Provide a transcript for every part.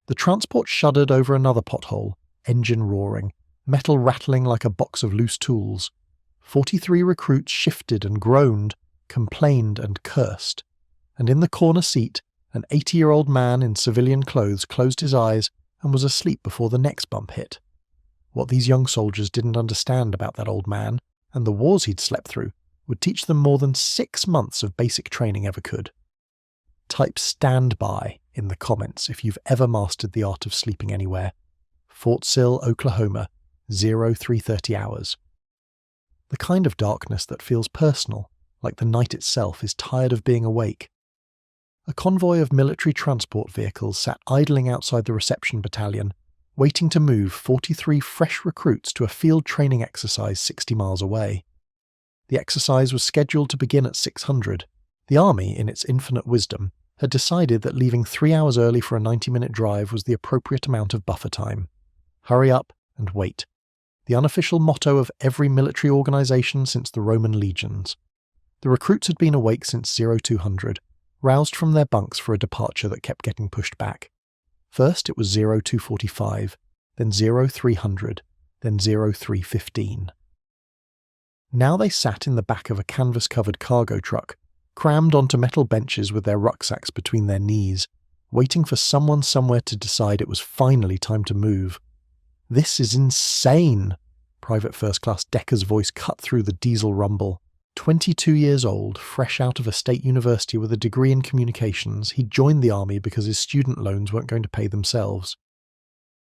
The transport shuddered over another pothole, engine roaring, metal rattling like a box of loose tools. 43 recruits shifted and groaned, complained and cursed. And in the corner seat, an 80-year-old man in civilian clothes closed his eyes and was asleep before the next bump hit. What these young soldiers didn't understand about that old man, and the wars he'd slept through, would teach them more than 6 months of basic training ever could. Type "standby" in the comments if you've ever mastered the art of sleeping anywhere. Fort Sill, Oklahoma, 0330 hours. The kind of darkness that feels personal, like the night itself is tired of being awake. A convoy of military transport vehicles sat idling outside the reception battalion, waiting to move 43 fresh recruits to a field training exercise 60 miles away. The exercise was scheduled to begin at 600. The Army, in its infinite wisdom, had decided that leaving 3 hours early for a 90-minute drive was the appropriate amount of buffer time. Hurry up and wait. The unofficial motto of every military organisation since the Roman legions. The recruits had been awake since 0200, roused from their bunks for a departure that kept getting pushed back. First it was 0245, then 0300, then 0315. Now they sat in the back of a canvas-covered cargo truck, crammed onto metal benches with their rucksacks between their knees, waiting for someone somewhere to decide it was finally time to move. "This is insane!" Private First Class Decker's voice cut through the diesel rumble. 22 years old, fresh out of a state university with a degree in communications, he'd joined the army because his student loans weren't going to pay themselves.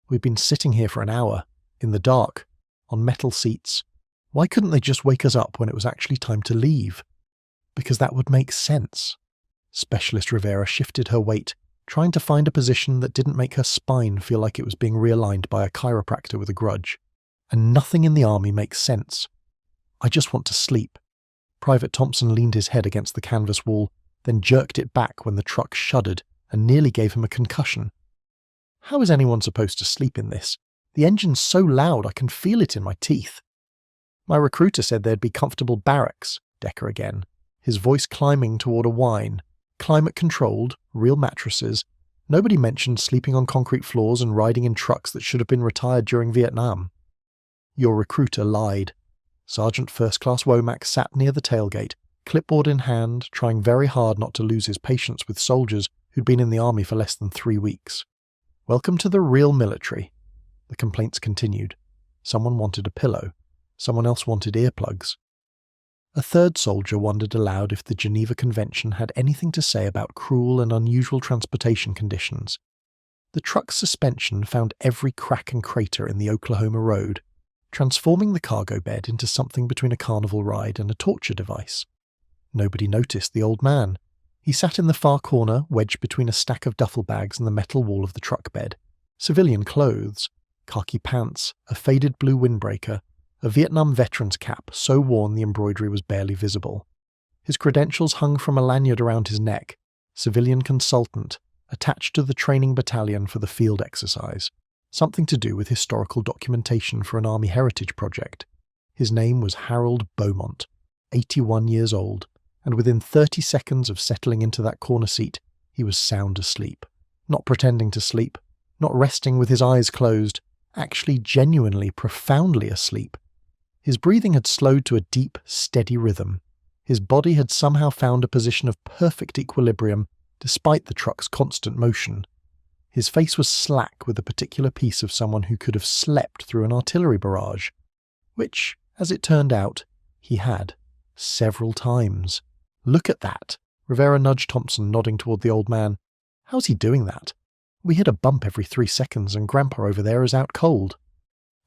"We've been sitting here for an hour, in the dark, on metal seats. Why couldn't they just wake us up when it was actually time to leave? Because that would make sense." Specialist Rivera shifted her weight, trying to find a position that didn't make her spine feel like it was being realigned by a chiropractor with a grudge. "And nothing in the army makes sense. I just want to sleep." Private Thompson leaned his head against the canvas wall, then jerked it back when the truck shuddered and nearly gave him a concussion. "How is anyone supposed to sleep in this? The engine's so loud I can feel it in my teeth." "My recruiter said there'd be comfortable barracks," Decker again, his voice climbing toward a whine. "Climate-controlled, real mattresses. Nobody mentioned sleeping on concrete floors and riding in trucks that should have been retired during Vietnam." Your recruiter lied. Sergeant First Class Womack sat near the tailgate, clipboard in hand, trying very hard not to lose his patience with soldiers who'd been in the army for less than 3 weeks. "Welcome to the real military." The complaints continued. Someone wanted a pillow. Someone else wanted earplugs. A third soldier wondered aloud if the Geneva Convention had anything to say about cruel and unusual transportation conditions. The truck's suspension found every crack and crater in the Oklahoma road, transforming the cargo bed into something between a carnival ride and a torture device. Nobody noticed the old man. He sat in the far corner, wedged between a stack of duffel bags and the metal wall of the truck bed. Civilian clothes, khaki pants, a faded blue windbreaker, a Vietnam veteran's cap so worn the embroidery was barely visible. His credentials hung from a lanyard around his neck, civilian consultant, attached to the training battalion for the field exercise. Something to do with historical documentation for an Army heritage project. His name was Harold Beaumont, 81 years old, and within 30 seconds of settling into that corner seat, he was sound asleep. Not pretending to sleep, not resting with his eyes closed, actually genuinely, profoundly asleep. His breathing had slowed to a deep, steady rhythm. His body had somehow found a position of perfect equilibrium despite the truck's constant motion. His face was slack with a particular piece of someone who could have slept through an artillery barrage. Which, as it turned out, he had. Several times. "Look at that!" Rivera nudged Thompson, nodding toward the old man. "How's he doing that? We hit a bump every 3 seconds and Grandpa over there is out cold."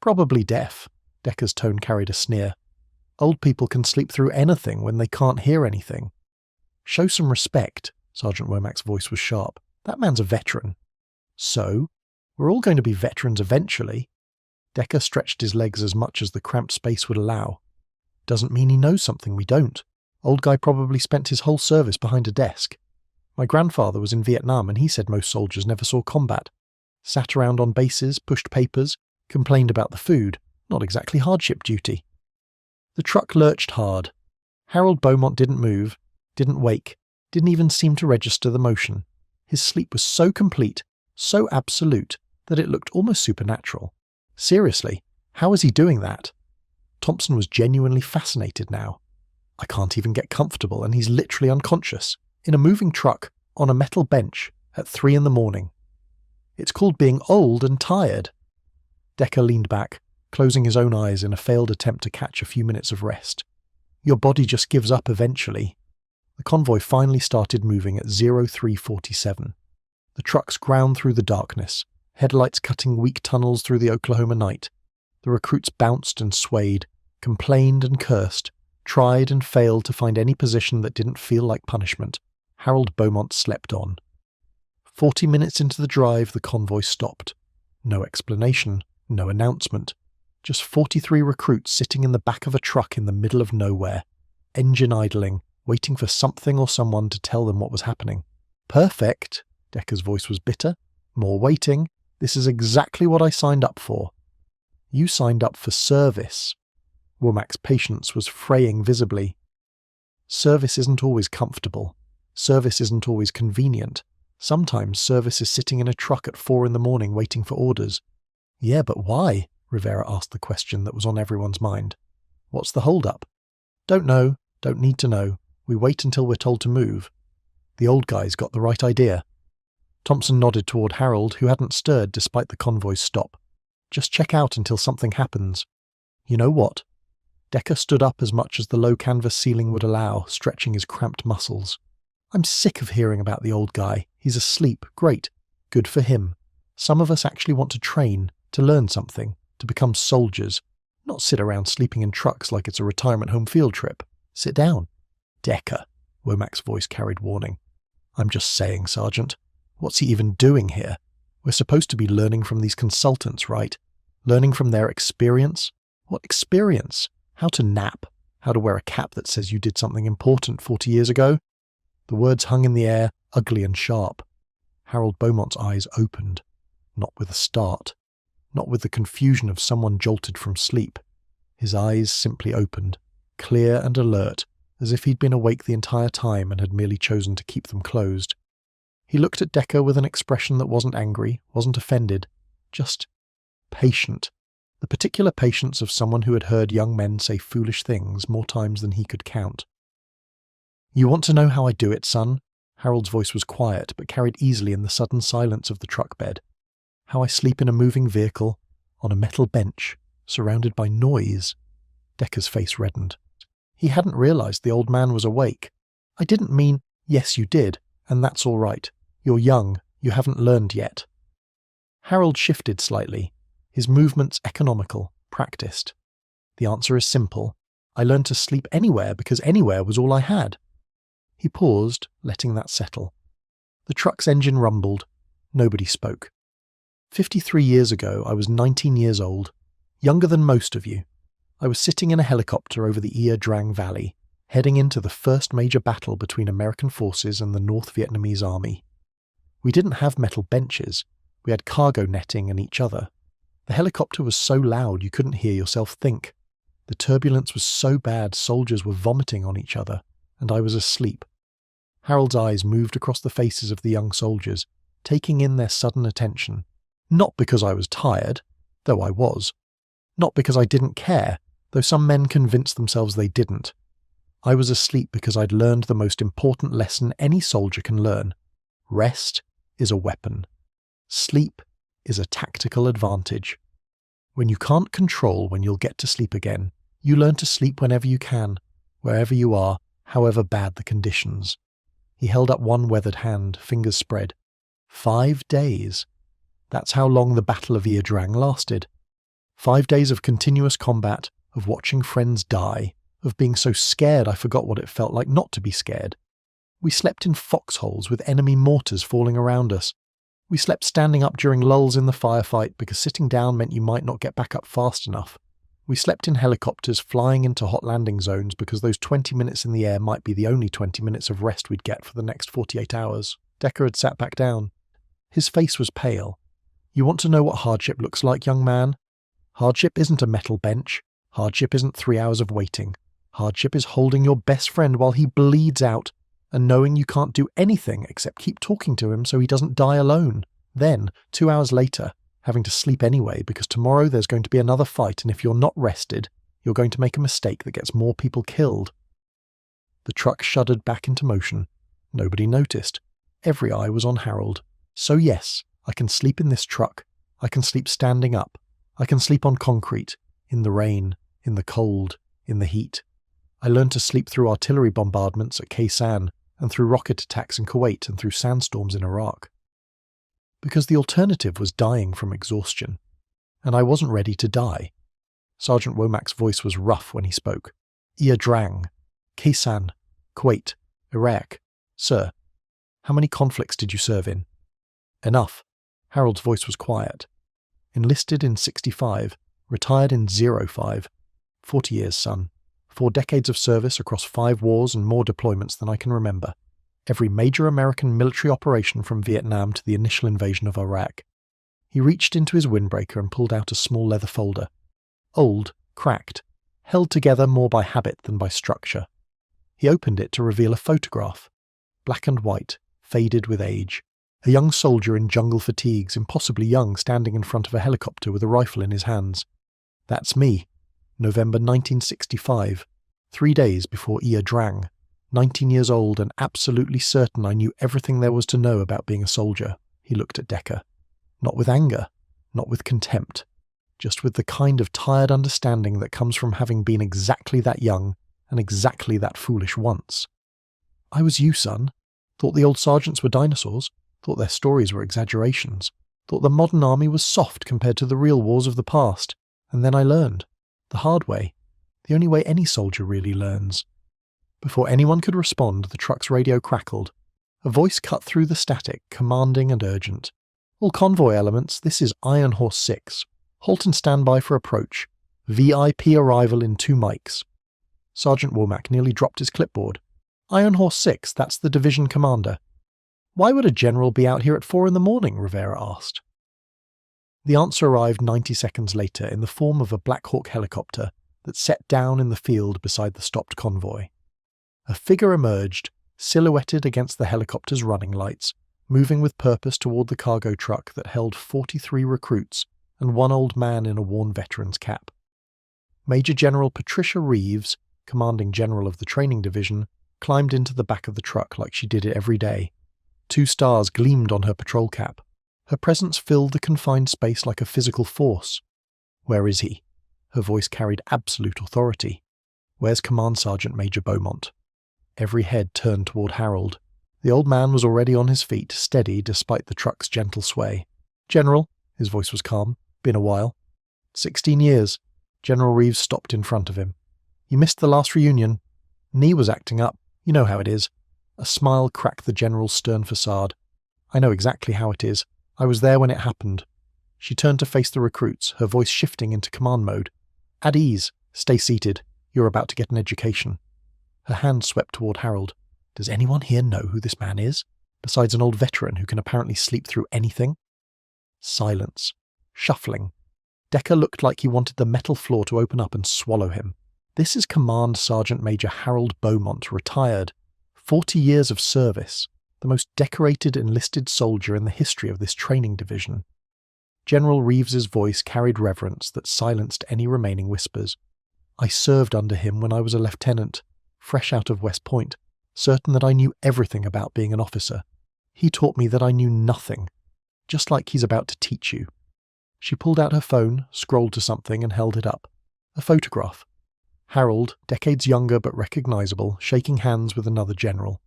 "Probably deaf." Decker's tone carried a sneer. "Old people can sleep through anything when they can't hear anything." "Show some respect." Sergeant Womack's voice was sharp. "That man's a veteran." "So? We're all going to be veterans eventually." Decker stretched his legs as much as the cramped space would allow. "Doesn't mean he knows something we don't. Old guy probably spent his whole service behind a desk. My grandfather was in Vietnam and he said most soldiers never saw combat. Sat around on bases, pushed papers, complained about the food. Not exactly hardship duty." The truck lurched hard. Harold Beaumont didn't move, didn't wake, didn't even seem to register the motion. His sleep was so complete so absolute that it looked almost supernatural. Seriously, how is he doing that? Thompson was genuinely fascinated now. I can't even get comfortable, and he's literally unconscious, in a moving truck, on a metal bench, at 3 a.m. It's called being old and tired. Decker leaned back, closing his own eyes in a failed attempt to catch a few minutes of rest. Your body just gives up eventually. The convoy finally started moving at 0347. The trucks ground through the darkness, headlights cutting weak tunnels through the Oklahoma night. The recruits bounced and swayed, complained and cursed, tried and failed to find any position that didn't feel like punishment. Harold Beaumont slept on. 40 minutes into the drive, the convoy stopped. No explanation, no announcement. Just 43 recruits sitting in the back of a truck in the middle of nowhere, engine idling, waiting for something or someone to tell them what was happening. Perfect. Decker's voice was bitter. More waiting. This is exactly what I signed up for. You signed up for service. Womack's patience was fraying visibly. Service isn't always comfortable. Service isn't always convenient. Sometimes service is sitting in a truck at 4 a.m. waiting for orders. Yeah, but why? Rivera asked the question that was on everyone's mind. What's the hold-up? Don't know. Don't need to know. We wait until we're told to move. The old guy's got the right idea. Thompson nodded toward Harold, who hadn't stirred despite the convoy's stop. Just check out until something happens. You know what? Decker stood up as much as the low canvas ceiling would allow, stretching his cramped muscles. I'm sick of hearing about the old guy. He's asleep. Great. Good for him. Some of us actually want to train, to learn something, to become soldiers, not sit around sleeping in trucks like it's a retirement home field trip. Sit down. Decker. Womack's voice carried warning. I'm just saying, Sergeant. What's he even doing here? We're supposed to be learning from these consultants, right? Learning from their experience? What experience? How to nap? How to wear a cap that says you did something important 40 years ago? The words hung in the air, ugly and sharp. Harold Beaumont's eyes opened. Not with a start. Not with the confusion of someone jolted from sleep. His eyes simply opened, clear and alert, as if he'd been awake the entire time and had merely chosen to keep them closed. He looked at Decker with an expression that wasn't angry, wasn't offended, just patient. The particular patience of someone who had heard young men say foolish things more times than he could count. You want to know how I do it, son? Harold's voice was quiet, but carried easily in the sudden silence of the truck bed. How I sleep in a moving vehicle, on a metal bench, surrounded by noise. Decker's face reddened. He hadn't realized the old man was awake. I didn't mean, yes you did, and that's all right. You're young, you haven't learned yet. Harold shifted slightly, his movements economical, practiced. The answer is simple. I learned to sleep anywhere because anywhere was all I had. He paused, letting that settle. The truck's engine rumbled. Nobody spoke. 53 years ago, I was 19 years old, younger than most of you. I was sitting in a helicopter over the Ia Drang Valley, heading into the first major battle between American forces and the North Vietnamese army. We didn't have metal benches. We had cargo netting and each other. The helicopter was so loud you couldn't hear yourself think. The turbulence was so bad soldiers were vomiting on each other, and I was asleep. Harold's eyes moved across the faces of the young soldiers, taking in their sudden attention. Not because I was tired, though I was. Not because I didn't care, though some men convinced themselves they didn't. I was asleep because I'd learned the most important lesson any soldier can learn. Rest is a weapon. Sleep is a tactical advantage. When you can't control when you'll get to sleep again, you learn to sleep whenever you can, wherever you are, however bad the conditions. He held up one weathered hand, fingers spread. 5 days. That's how long the Battle of Ia Drang lasted. 5 days of continuous combat, of watching friends die, of being so scared I forgot what it felt like not to be scared. We slept in foxholes with enemy mortars falling around us. We slept standing up during lulls in the firefight because sitting down meant you might not get back up fast enough. We slept in helicopters flying into hot landing zones because those 20 minutes in the air might be the only 20 minutes of rest we'd get for the next 48 hours. Decker had sat back down. His face was pale. You want to know what hardship looks like, young man? Hardship isn't a metal bench. Hardship isn't 3 hours of waiting. Hardship is holding your best friend while he bleeds out and knowing you can't do anything except keep talking to him so he doesn't die alone. Then, 2 hours later, having to sleep anyway because tomorrow there's going to be another fight, and if you're not rested, you're going to make a mistake that gets more people killed. The truck shuddered back into motion. Nobody noticed. Every eye was on Harold. So yes, I can sleep in this truck. I can sleep standing up. I can sleep on concrete, in the rain, in the cold, in the heat. I learned to sleep through artillery bombardments at Kaysan, and through rocket attacks in Kuwait, and through sandstorms in Iraq. Because the alternative was dying from exhaustion, and I wasn't ready to die. Sergeant Womack's voice was rough when he spoke. Ia Drang, Kaysan, Kuwait, Iraq. Sir, how many conflicts did you serve in? Enough. Harold's voice was quiet. Enlisted in 65, retired in 05. 40 years, son. 4 decades of service across 5 wars and more deployments than I can remember. Every major American military operation from Vietnam to the initial invasion of Iraq. He reached into his windbreaker and pulled out a small leather folder. Old, cracked, held together more by habit than by structure. He opened it to reveal a photograph. Black and white, faded with age. A young soldier in jungle fatigues, impossibly young, standing in front of a helicopter with a rifle in his hands. That's me. November 1965. 3 days before Ia Drang. 19 years old and absolutely certain I knew everything there was to know about being a soldier. He looked at Decker. Not with anger, not with contempt, just with the kind of tired understanding that comes from having been exactly that young and exactly that foolish once. I was you, son. Thought the old sergeants were dinosaurs. Thought their stories were exaggerations. Thought the modern army was soft compared to the real wars of the past. And then I learned. The hard way. The only way any soldier really learns. Before anyone could respond, the truck's radio crackled. A voice cut through the static, commanding and urgent. All convoy elements, this is Iron Horse 6. Halt and stand by for approach. VIP arrival in 2 mics. Sergeant Womack nearly dropped his clipboard. Iron Horse 6, that's the division commander. Why would a general be out here at 4 a.m, Rivera asked. The answer arrived 90 seconds later in the form of a Black Hawk helicopter that set down in the field beside the stopped convoy. A figure emerged, silhouetted against the helicopter's running lights, moving with purpose toward the cargo truck that held 43 recruits and 1 old man in a worn veteran's cap. Major General Patricia Reeves, commanding general of the training division, climbed into the back of the truck like she did it every day. 2 stars gleamed on her patrol cap. Her presence filled the confined space like a physical force. Where is he? Her voice carried absolute authority. Where's Command Sergeant Major Beaumont? Every head turned toward Harold. The old man was already on his feet, steady despite the truck's gentle sway. General, his voice was calm. Been a while. 16 years. General Reeves stopped in front of him. You missed the last reunion. Knee was acting up. You know how it is. A smile cracked the general's stern facade. I know exactly how it is. I was there when it happened. She turned to face the recruits, her voice shifting into command mode. At ease. Stay seated. You're about to get an education. Her hand swept toward Harold. Does anyone here know who this man is? Besides an old veteran who can apparently sleep through anything? Silence. Shuffling. Decker looked like he wanted the metal floor to open up and swallow him. This is Command Sergeant Major Harold Beaumont, retired. 40 years of service. The most decorated enlisted soldier in the history of this training division. General Reeves's voice carried reverence that silenced any remaining whispers. I served under him when I was a lieutenant, fresh out of West Point, certain that I knew everything about being an officer. He taught me that I knew nothing, just like he's about to teach you. She pulled out her phone, scrolled to something and held it up. A photograph. Harold, decades younger but recognizable, shaking hands with another general.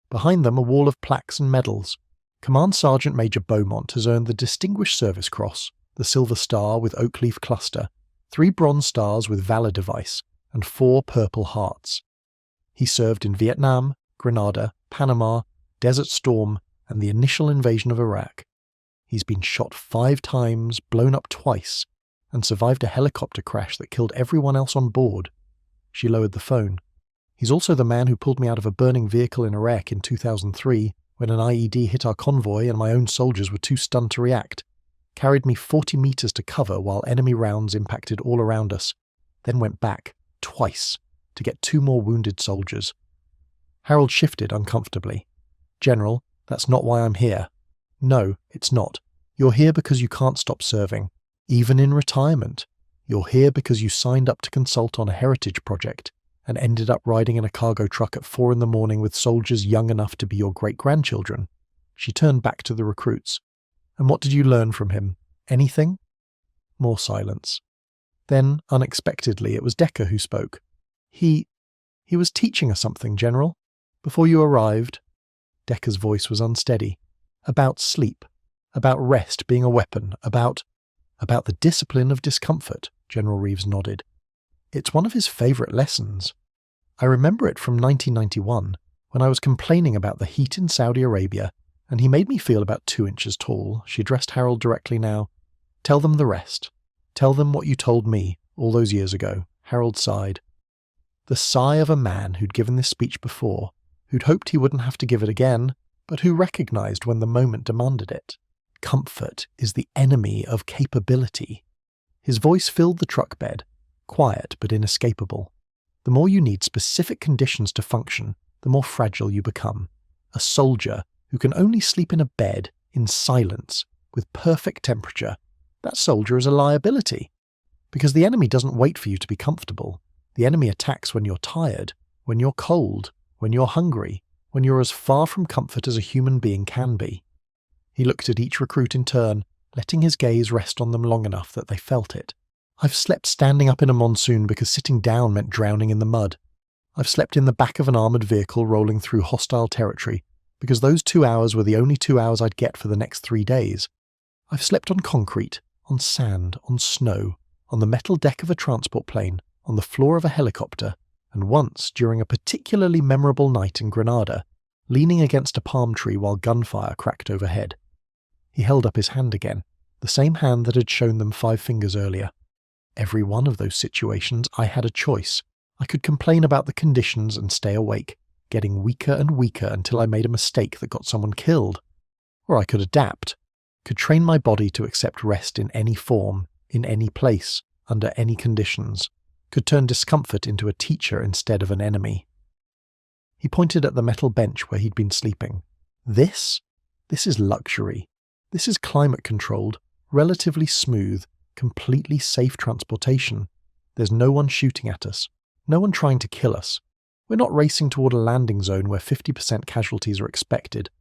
Behind them a wall of plaques and medals. Command Sergeant Major Beaumont has earned the Distinguished Service Cross, the Silver Star with Oak Leaf Cluster, 3 Bronze Stars with Valor Device, and 4 Purple Hearts. He served in Vietnam, Grenada, Panama, Desert Storm, and the initial invasion of Iraq. He's been shot 5 times, blown up twice, and survived a helicopter crash that killed everyone else on board. She lowered the phone. He's also the man who pulled me out of a burning vehicle in Iraq in 2003 when an IED hit our convoy and my own soldiers were too stunned to react. Carried me 40 meters to cover while enemy rounds impacted all around us, then went back, twice, to get 2 more wounded soldiers. Harold shifted uncomfortably. General, that's not why I'm here. No, it's not. You're here because you can't stop serving, even in retirement. You're here because you signed up to consult on a heritage project and ended up riding in a cargo truck at 4 a.m. with soldiers young enough to be your great-grandchildren. She turned back to the recruits. And what did you learn from him? Anything? More silence. Then, unexpectedly, it was Decker who spoke. He was teaching us something, General. Before you arrived. Decker's voice was unsteady. About sleep. About rest being a weapon. About the discipline of discomfort, General Reeves nodded. It's one of his favourite lessons. I remember it from 1991, when I was complaining about the heat in Saudi Arabia, and he made me feel about 2 inches tall. She addressed Harold directly now. Tell them the rest. Tell them what you told me all those years ago. Harold sighed. The sigh of a man who'd given this speech before, who'd hoped he wouldn't have to give it again, but who recognised when the moment demanded it. Comfort is the enemy of capability. His voice filled the truck bed, quiet but inescapable. The more you need specific conditions to function, the more fragile you become. A soldier who can only sleep in a bed, in silence, with perfect temperature, that soldier is a liability. Because the enemy doesn't wait for you to be comfortable. The enemy attacks when you're tired, when you're cold, when you're hungry, when you're as far from comfort as a human being can be. He looked at each recruit in turn, letting his gaze rest on them long enough that they felt it. I've slept standing up in a monsoon because sitting down meant drowning in the mud. I've slept in the back of an armoured vehicle rolling through hostile territory because those 2 hours were the only 2 hours I'd get for the next 3 days. I've slept on concrete, on sand, on snow, on the metal deck of a transport plane, on the floor of a helicopter, and once, during a particularly memorable night in Granada, leaning against a palm tree while gunfire cracked overhead. He held up his hand again, the same hand that had shown them 5 fingers earlier. Every one of those situations I had a choice. I could complain about the conditions and stay awake, getting weaker and weaker until I made a mistake that got someone killed. Or I could adapt, could train my body to accept rest in any form, in any place, under any conditions, could turn discomfort into a teacher instead of an enemy. He pointed at the metal bench where he'd been sleeping. This is luxury. This is climate-controlled, relatively smooth, completely safe transportation. There's no one shooting at us, no one trying to kill us. We're not racing toward a landing zone where 50% casualties are expected.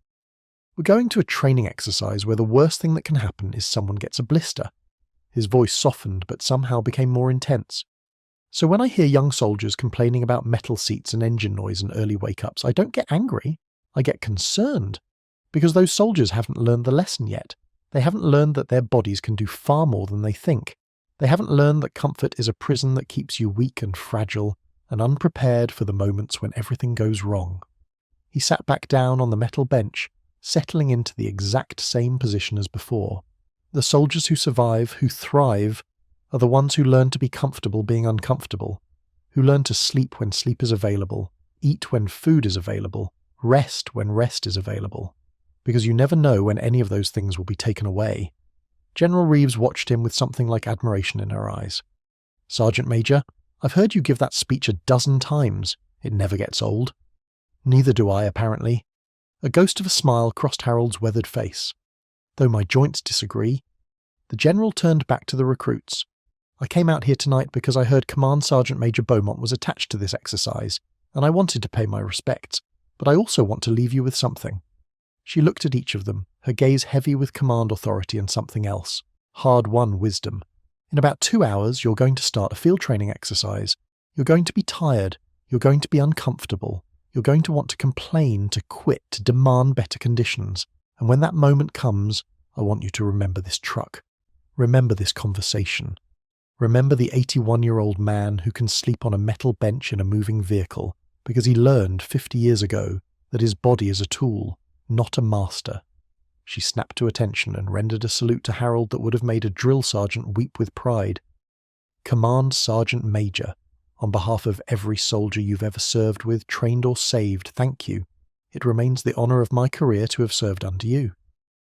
We're going to a training exercise where the worst thing that can happen is someone gets a blister. His voice softened but somehow became more intense. So when I hear young soldiers complaining about metal seats and engine noise and early wake-ups, I don't get angry. I get concerned. Because those soldiers haven't learned the lesson yet. They haven't learned that their bodies can do far more than they think. They haven't learned that comfort is a prison that keeps you weak and fragile and unprepared for the moments when everything goes wrong. He sat back down on the metal bench, settling into the exact same position as before. The soldiers who survive, who thrive, are the ones who learn to be comfortable being uncomfortable, who learn to sleep when sleep is available, eat when food is available, rest when rest is available. Because you never know when any of those things will be taken away. General Reeves watched him with something like admiration in her eyes. Sergeant Major, I've heard you give that speech 12 times. It never gets old. Neither do I, apparently. A ghost of a smile crossed Harold's weathered face. Though my joints disagree. The General turned back to the recruits. I came out here tonight because I heard Command Sergeant Major Beaumont was attached to this exercise, and I wanted to pay my respects, but I also want to leave you with something. She looked at each of them, her gaze heavy with command authority and something else, hard-won wisdom. In about 2 hours, you're going to start a field training exercise. You're going to be tired. You're going to be uncomfortable. You're going to want to complain, to quit, to demand better conditions. And when that moment comes, I want you to remember this truck. Remember this conversation. Remember the 81-year-old man who can sleep on a metal bench in a moving vehicle because he learned 50 years ago that his body is a tool, not a master. She snapped to attention and rendered a salute to Harold that would have made a drill sergeant weep with pride. Command Sergeant Major, on behalf of every soldier you've ever served with, trained or saved, thank you. It remains the honour of my career to have served under you.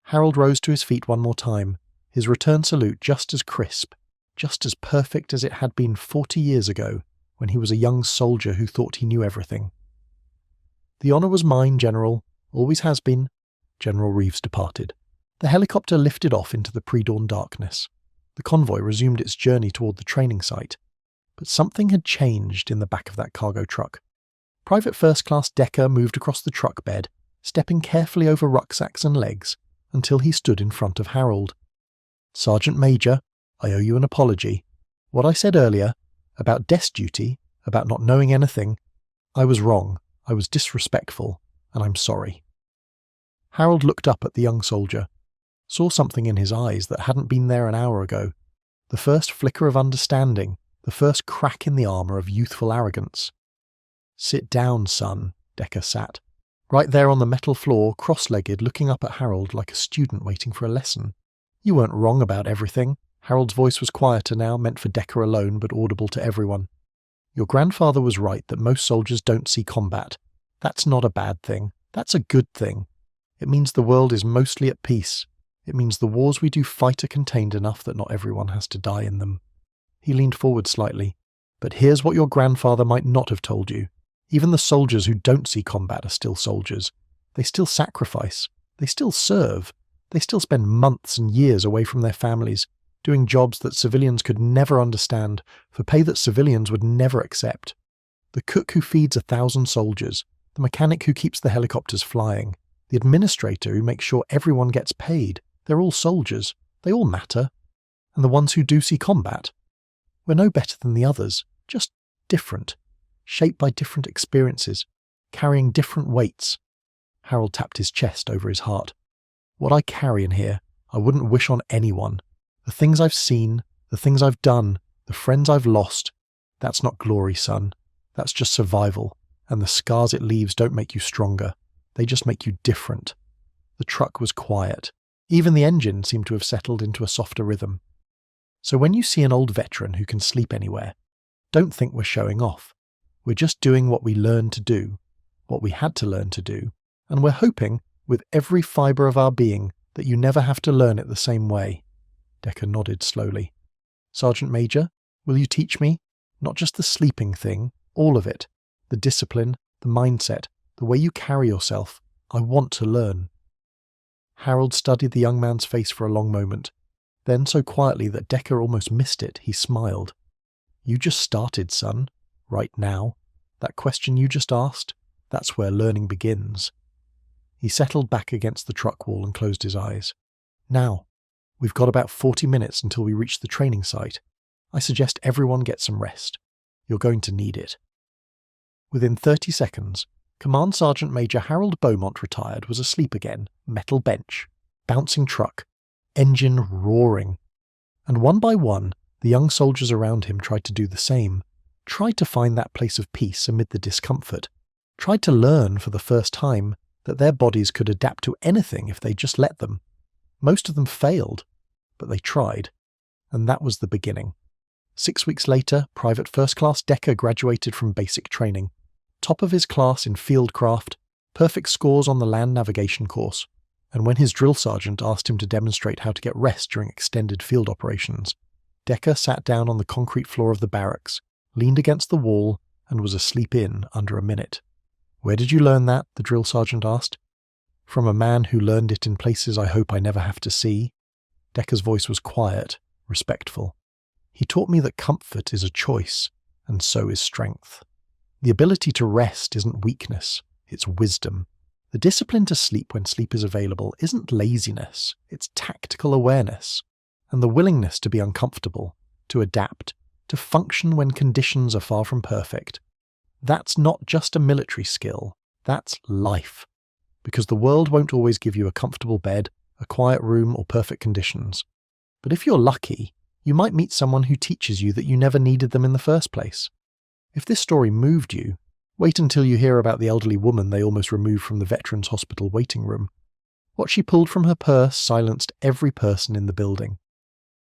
Harold rose to his feet one more time, his return salute just as crisp, just as perfect as it had been 40 years ago, when he was a young soldier who thought he knew everything. The honour was mine, General. Always has been. General Reeves departed. The helicopter lifted off into the pre-dawn darkness. The convoy resumed its journey toward the training site. But something had changed in the back of that cargo truck. Private First Class Decker moved across the truck bed, stepping carefully over rucksacks and legs, until he stood in front of Harold. "Sergeant Major, I owe you an apology. What I said earlier, about desk duty, about not knowing anything, I was wrong, I was disrespectful, and I'm sorry." Harold looked up at the young soldier, saw something in his eyes that hadn't been there an hour ago, the first flicker of understanding, the first crack in the armour of youthful arrogance. "Sit down, son," Decker sat, right there on the metal floor, cross-legged, looking up at Harold like a student waiting for a lesson. "You weren't wrong about everything." Harold's voice was quieter now, meant for Decker alone, but audible to everyone. "Your grandfather was right that most soldiers don't see combat. That's not a bad thing. That's a good thing. It means the world is mostly at peace. It means the wars we do fight are contained enough that not everyone has to die in them." He leaned forward slightly. "But here's what your grandfather might not have told you. Even the soldiers who don't see combat are still soldiers. They still sacrifice. They still serve. They still spend months and years away from their families, doing jobs that civilians could never understand, for pay that civilians would never accept. The cook who feeds 1,000 soldiers, the mechanic who keeps the helicopters flying, the administrator who makes sure everyone gets paid, they're all soldiers. They all matter. And the ones who do see combat? We're no better than the others, just different, shaped by different experiences, carrying different weights." Harold tapped his chest over his heart. "What I carry in here, I wouldn't wish on anyone. The things I've seen, the things I've done, the friends I've lost, that's not glory, son. That's just survival, and the scars it leaves don't make you stronger. They just make you different." The truck was quiet. Even the engine seemed to have settled into a softer rhythm. "So when you see an old veteran who can sleep anywhere, don't think we're showing off. We're just doing what we learned to do, what we had to learn to do, and we're hoping, with every fibre of our being, that you never have to learn it the same way." Decker nodded slowly. "Sergeant Major, will you teach me? Not just the sleeping thing, all of it. The discipline, the mindset, the way you carry yourself. I want to learn." Harold studied the young man's face for a long moment. Then, so quietly that Decker almost missed it, he smiled. "You just started, son. Right now. That question you just asked, that's where learning begins." He settled back against the truck wall and closed his eyes. "Now, we've got about 40 minutes until we reach the training site. I suggest everyone get some rest. You're going to need it." Within 30 seconds, Command Sergeant Major Harold Beaumont retired was asleep again, metal bench, bouncing truck, engine roaring. And one by one, the young soldiers around him tried to do the same, tried to find that place of peace amid the discomfort, tried to learn for the first time that their bodies could adapt to anything if they just let them. Most of them failed, but they tried, and that was the beginning. 6 weeks later, Private First Class Decker graduated from basic training, top of his class in fieldcraft, perfect scores on the land navigation course, and when his drill sergeant asked him to demonstrate how to get rest during extended field operations, Decker sat down on the concrete floor of the barracks, leaned against the wall, and was asleep in under a minute. "Where did you learn that?" the drill sergeant asked. "From a man who learned it in places I hope I never have to see." Decker's voice was quiet, respectful. "He taught me that comfort is a choice, and so is strength. The ability to rest isn't weakness, it's wisdom. The discipline to sleep when sleep is available isn't laziness, it's tactical awareness. And the willingness to be uncomfortable, to adapt, to function when conditions are far from perfect. That's not just a military skill, that's life. Because the world won't always give you a comfortable bed, a quiet room, or perfect conditions. But if you're lucky, you might meet someone who teaches you that you never needed them in the first place. If this story moved you, wait until you hear about the elderly woman they almost removed from the Veterans Hospital waiting room. What she pulled from her purse silenced every person in the building.